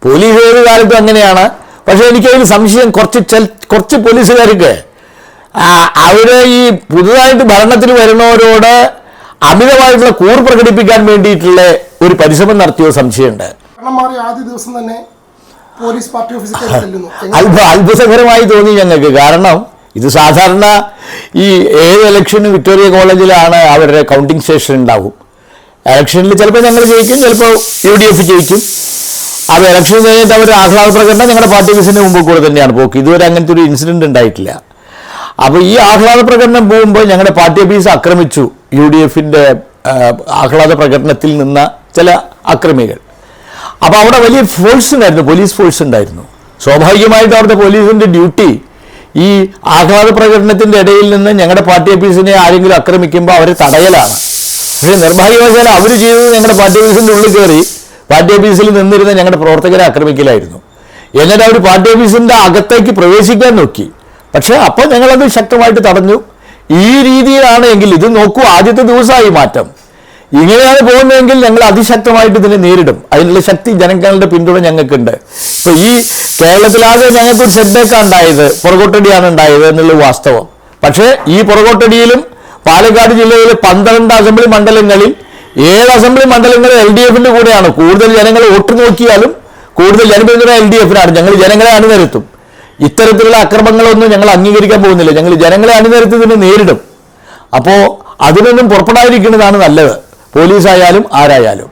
Police ഏത് കാലത്തും അങ്ങനെയാണ്. പക്ഷേ എനിക്കതിന് സംശയം, കുറച്ച് പോലീസുകാർക്ക് അവര് ഈ പുതുതായിട്ട് ഭരണത്തിൽ വരുന്നവരോട് അമിതമായിട്ടുള്ള കൂർ പ്രകടിപ്പിക്കാൻ വേണ്ടിയിട്ടുള്ള ഒരു പരിശ്രമം നടത്തിയ സംശയമുണ്ട്. ആദ്യ ദിവസം തന്നെ പോലീസ് പാർട്ടി ഓഫീസിൽ അത്ഭുതകരമായി തോന്നി ഞങ്ങൾക്ക്. കാരണം ഇത് സാധാരണ ഈ ഏത് ഇലക്ഷനും വിക്ടോറിയ കോളേജിലാണ് അവരുടെ കൗണ്ടിങ് സ്റ്റേഷൻ ഉണ്ടാവും. ഇലക്ഷനിൽ ചിലപ്പോൾ ഞങ്ങൾ ജയിക്കും, ചിലപ്പോൾ UDF ജയിക്കും. അത് ഇലക്ഷൻ കഴിഞ്ഞിട്ട് അവർ ആഹ്ലാദ പ്രകടനം ഞങ്ങളുടെ പാർട്ടി ഓഫീസിന് മുമ്പ് കൂടെ തന്നെയാണ് പോക്ക്. ഇതുവരെ അങ്ങനത്തെ ഒരു ഇൻസിഡന്റ് ഉണ്ടായിട്ടില്ല. അപ്പോൾ ഈ ആഹ്ലാദ പ്രകടനം പോകുമ്പോൾ ഞങ്ങളുടെ പാർട്ടി ഓഫീസ് ആക്രമിച്ചു UDFന്റെ ആഹ്ലാദ പ്രകടനത്തിൽ നിന്ന ചില അക്രമികൾ. അപ്പോൾ അവിടെ വലിയ ഫോഴ്സ് ഉണ്ടായിരുന്നു, പോലീസ് ഫോഴ്സ് ഉണ്ടായിരുന്നു. സ്വാഭാവികമായിട്ട് അവിടുത്തെ പോലീസിന്റെ ഡ്യൂട്ടി ഈ ആഹ്ലാദ പ്രകടനത്തിന്റെ ഇടയിൽ നിന്ന് ഞങ്ങളുടെ പാർട്ടി ഓഫീസിനെ ആരെങ്കിലും ആക്രമിക്കുമ്പോൾ അവരെ തടയലാണ്. പക്ഷേ നിർഭാഗ്യവശാൽ അവർ ചെയ്തത് ഞങ്ങളുടെ പാർട്ടി ഓഫീസിന്റെ ഉള്ളിൽ കയറി പാർട്ടി ഓഫീസിൽ നിന്നിരുന്ന ഞങ്ങളുടെ പ്രവർത്തകരെ ആക്രമിക്കലായിരുന്നു. എന്നിട്ട് അവർ പാർട്ടി ഓഫീസിന്റെ അകത്തേക്ക് പ്രവേശിക്കാൻ നോക്കി. പക്ഷേ അപ്പോൾ ഞങ്ങളത് ശക്തമായിട്ട് തടഞ്ഞു. ഈ രീതിയിലാണ് എങ്കിൽ ഇത് നോക്കൂ, ആദ്യത്തെ ദിവസമായി മാറ്റം. ഇങ്ങനെയാണ് പോകുന്നതെങ്കിൽ ഞങ്ങൾ അതിശക്തമായിട്ട് ഇതിനെ നേരിടും. അതിനുള്ള ശക്തി ജനങ്ങളുടെ പിന്തുണ ഞങ്ങൾക്കുണ്ട്. ഇപ്പോൾ ഈ കേരളത്തിലാകെ ഞങ്ങൾക്കൊരു സെറ്റ്ബാക്കാണ് ഉണ്ടായത്, പുറകോട്ടടിയാണ് ഉണ്ടായത് എന്നുള്ള വാസ്തവം. പക്ഷേ ഈ പുറകോട്ടടിയിലും പാലക്കാട് ജില്ലയിലെ 12 അസംബ്ലി മണ്ഡലങ്ങളിൽ 7 അസംബ്ലി മണ്ഡലങ്ങൾ LDFന്റെ കൂടെയാണ്. കൂടുതൽ ജനങ്ങൾ വോട്ട് നോക്കിയാലും കൂടുതൽ ജനപിന്തുണ LDFനാണ്. ഞങ്ങൾ ജനങ്ങളെ അണിനിരത്തും. ഇത്തരത്തിലുള്ള അക്രമങ്ങളൊന്നും ഞങ്ങൾ അംഗീകരിക്കാൻ പോകുന്നില്ല. ഞങ്ങൾ ജനങ്ങളെ അണിനിരത്തി ഇതിനെ നേരിടും. അപ്പോൾ അതിനൊന്നും പുറപ്പെടാതിരിക്കുന്നതാണ് നല്ലത്, പോലീസായാലും ആരായാലും.